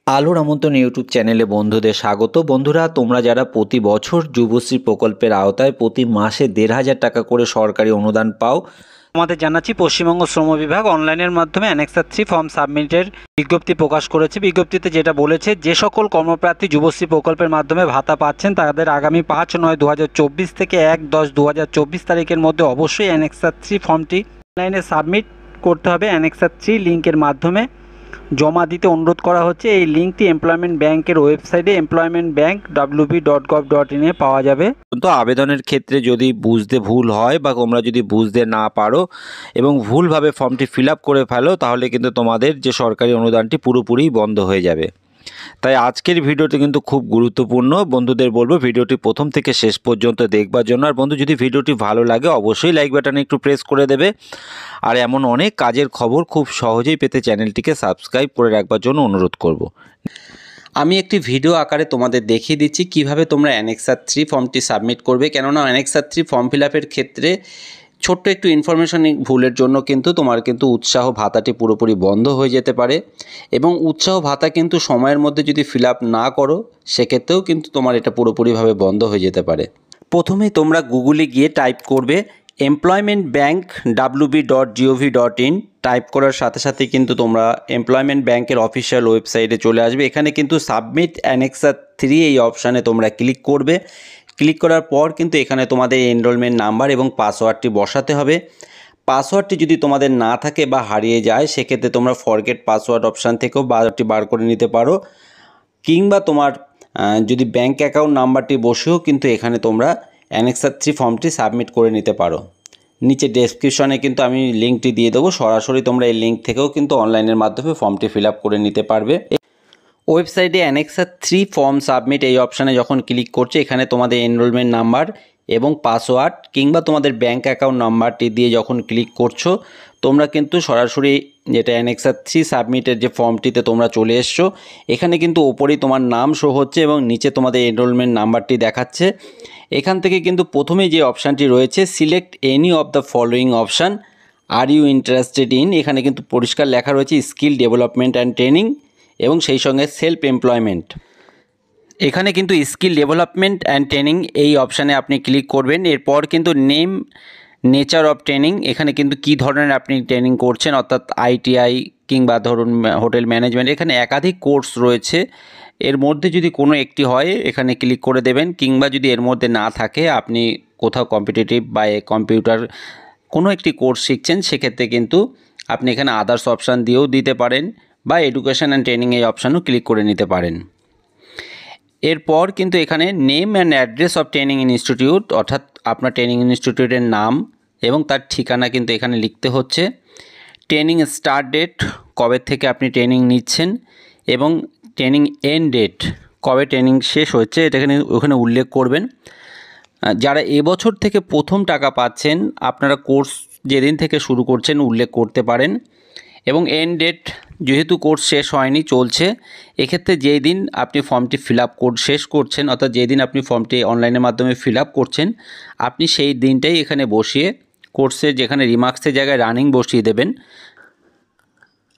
আলোর আমন্ত্রণ ইউটিউব চ্যানেলে বন্ধুদের স্বাগত। বন্ধুরা, তোমরা যারা প্রতি বছর যুবশ্রী প্রকল্পের আওতায় প্রতি মাসে ১,৫০০ টাকা করে সরকারি অনুদান পাও, আমাদের জানাচ্ছি পশ্চিমবঙ্গ শ্রম বিভাগ অনলাইনের মাধ্যমে অ্যানেক্সার 3 ফর্ম সাবমিটের বিজ্ঞপ্তি প্রকাশ করেছে। বিজ্ঞপ্তিতে যেটা বলেছে, যে সকল কর্মপ্রার্থী যুবশ্রী প্রকল্পের মাধ্যমে ভাতা পাচ্ছেন তাদের আগামী ৫/৯/২০২৪ থেকে ১/১০/২০২৪ তারিখের মধ্যে অবশ্যই অ্যানেক্সার 3 ফর্মটি অনলাইনে সাবমিট করতে হবে। অ্যানেক্সার 3 লিঙ্কের মাধ্যমে জমা দিতে অনুরোধ করা হচ্ছে। এই লিঙ্কটি এমপ্লয়মেন্ট ব্যাংকের ওয়েবসাইটে employmentbank.wb.gov.in এ পাওয়া যাবে। তো আবেদনের ক্ষেত্রে যদি বুঝতে ভুল হয় বা তোমরা যদি বুঝতে না পারো এবং ভুলভাবে ফর্মটি ফিল আপ করে ফেলো, তাহলে কিন্তু তোমাদের যে সরকারি অনুদানটি পুরোপুরি বন্ধ হয়ে যাবে। তাই আজকের ভিডিওটি কিন্তু খুব গুরুত্বপূর্ণ। বন্ধুদের বলবো ভিডিওটি প্রথম থেকে শেষ পর্যন্ত দেখবার জন্য। আর বন্ধু, যদি ভিডিওটি ভালো লাগে অবশ্যই লাইক বাটনে একটু প্রেস করে দেবে। আর এমন অনেক কাজের খবর খুব সহজেই পেতে চ্যানেলটিকে সাবস্ক্রাইব করে রাখবার জন্য অনুরোধ করব। আমি একটি ভিডিও আকারে তোমাদের দেখিয়ে দিচ্ছি কিভাবে তোমরা অ্যানেক্সার 3 ফর্মটি সাবমিট করবে। কেননা অ্যানেক্সার 3 ফর্ম ফিল আপের ক্ষেত্রে ছোট্ট একটু ইনফরমেশন ভুলের জন্য কিন্তু তোমার উৎসাহ ভাতাটি পুরোপুরি বন্ধ হয়ে যেতে পারে। এবং উৎসাহ ভাতা কিন্তু সময়ের মধ্যে যদি ফিল আপ না করো, সেক্ষেত্রেও কিন্তু তোমার এটা পুরোপুরিভাবে বন্ধ হয়ে যেতে পারে। প্রথমেই তোমরা গুগলে গিয়ে টাইপ করবে employmentbank.wb.gov.in। টাইপ করার সাথে সাথে কিন্তু তোমরা এমপ্লয়মেন্ট ব্যাংকের অফিসিয়াল ওয়েবসাইটে চলে আসবে। এখানে কিন্তু সাবমিট অ্যানেক্সার 3 এই অপশানে তোমরা ক্লিক করবে। ক্লিক করার পর কিন্তু এখানে তোমাদের এনরোলমেন্ট নাম্বার এবং পাসওয়ার্ডটি বসাতে হবে। পাসওয়ার্ডটি যদি তোমাদের না থাকে বা হারিয়ে যায়, সেক্ষেত্রে তোমরা ফরগেট পাসওয়ার্ড অপশান থেকেও বার করে নিতে পারো, কিংবা তোমার যদি ব্যাঙ্ক অ্যাকাউন্ট নাম্বারটি বসেও কিন্তু এখানে তোমরা অ্যানেক্সার 3 ফর্মটি সাবমিট করে নিতে পারো। নিচে ডেসক্রিপশনে কিন্তু আমি লিঙ্কটি দিয়ে দেবো, সরাসরি তোমরা এই লিঙ্ক থেকেও কিন্তু অনলাইনের মাধ্যমে ফর্মটি ফিল আপ করে নিতে পারবে। ওয়েবসাইটে অ্যানেক্সার 3 ফর্ম সাবমিট এই অপশানে যখন ক্লিক করছো, এখানে তোমাদের এনরোলমেন্ট নাম্বার এবং পাসওয়ার্ড কিংবা তোমাদের ব্যাঙ্ক অ্যাকাউন্ট নাম্বারটি দিয়ে যখন ক্লিক করছো, তোমরা কিন্তু সরাসরি যেটা অ্যানেক্সার 3 সাবমিটের যে ফর্মটিতে তোমরা চলে এসছো, এখানে কিন্তু ওপরেই তোমার নাম শো হচ্ছে এবং নিচে তোমাদের এনরোলমেন্ট নাম্বারটি দেখাচ্ছে। এখান থেকে কিন্তু প্রথমেই যে অপশানটি রয়েছে, select any of the following option are you interested in, এখানে কিন্তু পরিষ্কার লেখা রয়েছে স্কিল ডেভেলপমেন্ট অ্যান্ড ট্রেনিং এবং সেই সঙ্গে সেলফ এমপ্লয়মেন্ট। এখানে কিন্তু স্কিল ডেভেলপমেন্ট অ্যান্ড ট্রেনিং এই অপশানে আপনি ক্লিক করবেন। এরপর কিন্তু নেম, নেচার অফ ট্রেনিং, এখানে কিন্তু কী ধরনের আপনি ট্রেনিং করছেন, অর্থাৎ আইটিআই কিংবা ধরুন হোটেল ম্যানেজমেন্ট, এখানে একাধিক কোর্স রয়েছে। এর মধ্যে যদি কোনো একটি হয় এখানে ক্লিক করে দেবেন, কিংবা যদি এর মধ্যে না থাকে, আপনি কোথাও কম্পিটিটিভ বা কম্পিউটার কোনো একটি কোর্স শিখছেন, সেক্ষেত্রে কিন্তু আপনি এখানে আদার্স অপশান দিয়েও দিতে পারেন বা এডুকেশন অ্যান্ড ট্রেনিং এই অপশানও ক্লিক করে নিতে পারেন। এরপর কিন্তু এখানে name and address of training institute, অর্থাৎ আপনার ট্রেনিং ইনস্টিটিউটের নাম এবং তার ঠিকানা কিন্তু এখানে লিখতে হচ্ছে। ট্রেনিং স্টার্ট ডেট, কবে থেকে আপনি ট্রেনিং নিচ্ছেন, এবং ট্রেনিং এন্ড ডেট, কবে ট্রেনিং শেষ হচ্ছে, এটা ওখানে উল্লেখ করবেন। যারা এবছর থেকে প্রথম টাকা পাচ্ছেন, আপনারা কোর্স যেদিন থেকে শুরু করছেন উল্লেখ করতে পারেন। এবং এন্ড ডেট, যেহেতু কোর্স শেষ হয়নি, চলছে, এক্ষেত্রে যেই দিন আপনি ফর্মটি ফিল আপ শেষ করছেন, অর্থাৎ যেদিন আপনি ফর্মটি অনলাইনের মাধ্যমে ফিল আপ করছেন, আপনি সেই দিনটাই এখানে বসিয়ে কোর্সের যেখানে রিমার্কসের জায়গায় রানিং বসিয়ে দেবেন।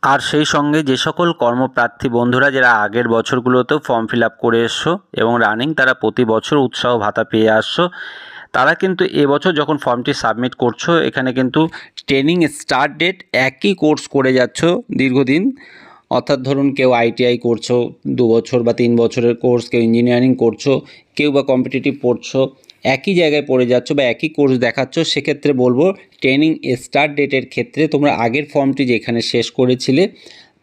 আর সেই সঙ্গে যে সকল কর্মপ্রার্থী বন্ধুরা যারা আগের বছরগুলোতেও ফর্ম ফিল আপ করে এসছো এবং রানিং, তারা প্রতি বছর উৎসাহ ভাতা পেয়ে আসছো, তারা কিন্তু এবছর যখন ফর্মটি সাবমিট করছো, এখানে কিন্তু ট্রেনিং স্টার্ট ডেট একই কোর্স করে যাচ্ছ দীর্ঘদিন, অর্থাৎ ধরুন কেউ আইটিআই করছো 2 বছর বা 3 বছরের কোর্স, কেউ ইঞ্জিনিয়ারিং করছো, কেউ বা কম্পিটিটিভ পড়ছো, একই জায়গায় পড়ে যাচ্ছ বা একই কোর্স দেখাচ্ছ, সেক্ষেত্রে বলবো ট্রেনিং স্টার্ট ডেটের ক্ষেত্রে তোমরা আগের ফর্মটি যেখানে শেষ করেছিলে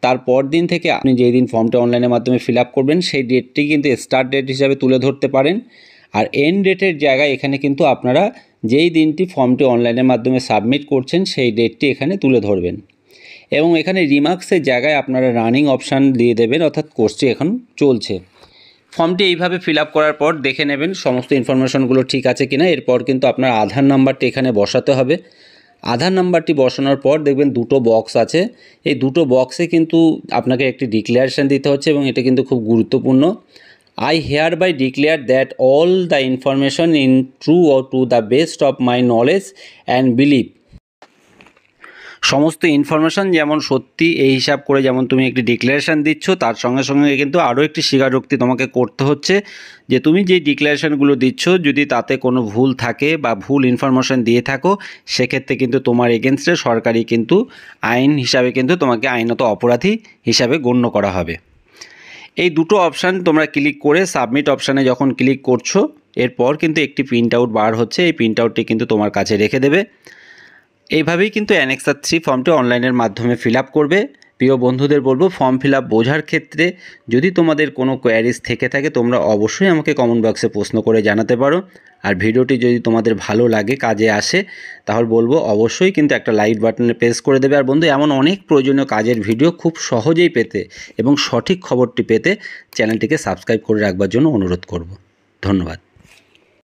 তার পর দিন থেকে আপনি যেই দিন ফর্মটা অনলাইনের মাধ্যমে ফিল আপ করবেন, সেই ডেটটি কিন্তু স্টার্ট ডেট হিসাবে তুলে ধরতে পারেন। আর এন্ড ডেটের জায়গায় এখানে কিন্তু আপনারা যেই দিনটি ফর্মটি অনলাইনের মাধ্যমে সাবমিট করছেন সেই ডেটটি এখানে তুলে ধরবেন। এবং এখানে রিমার্কসের জায়গায় আপনারা রানিং অপশান দিয়ে দেবেন, অর্থাৎ কোর্সটি এখন চলছে। ফর্মটি এইভাবে ফিল আপ করার পর দেখে নেবেন সমস্ত ইনফরমেশনগুলো ঠিক আছে কিনা। এরপর কিন্তু আপনার আধার নাম্বারটি এখানে বসাতে হবে। আধার নাম্বারটি বসানোর পর দেখবেন দুটো বক্স আছে, এই দুটো বক্সে কিন্তু আপনাকে একটি ডিক্লারেশন দিতে হচ্ছে এবং এটা কিন্তু খুব গুরুত্বপূর্ণ। I hereby declare that all the information in true or to the best of my knowledge and belief সমস্ত ইনফরমেশান যেমন সত্যি এই হিসাব করে যেমন তুমি একটি ডিক্লারেশান দিচ্ছ, তার সঙ্গে সঙ্গে কিন্তু আরও একটি স্বীকারোক্তি তোমাকে করতে হচ্ছে যে তুমি যে ডিক্লারেশানগুলো দিচ্ছ যদি তাতে কোনো ভুল থাকে বা ভুল ইনফরমেশান দিয়ে থাকো, সেক্ষেত্রে কিন্তু তোমার এগেনস্টে সরকারি কিন্তু আইন হিসাবে কিন্তু তোমাকে আইনত অপরাধী হিসাবে গণ্য করা হবে। এই দুটো অপশান তোমরা ক্লিক করে সাবমিট অপশানে যখন ক্লিক করছো, এরপর কিন্তু একটি প্রিন্ট আউট বার হচ্ছে, এই প্রিন্ট আউটটি কিন্তু তোমার কাছে রেখে দেবে। এইভাবেই কিন্তু অ্যানেক্সার 3 ফর্মটি অনলাইনের মাধ্যমে ফিল আপ করবে। প্রিয় বন্ধুদের বলবো, ফর্ম ফিল আপ বোঝার ক্ষেত্রে যদি তোমাদের কোনো কোয়ারিজ থেকে থাকে তোমরা অবশ্যই আমাকে কমেন্ট বক্সে প্রশ্ন করে জানাতে পারো। আর ভিডিওটি যদি তোমাদের ভালো লাগে, কাজে আসে, তাহলে বলবো অবশ্যই কিন্তু একটা লাইক বাটনে প্রেস করে দেবে। আর বন্ধু, এমন অনেক প্রয়োজনীয় কাজের ভিডিও খুব সহজেই পেতে এবং সঠিক খবরটি পেতে চ্যানেলটিকে সাবস্ক্রাইব করে রাখবার জন্য অনুরোধ করব। ধন্যবাদ।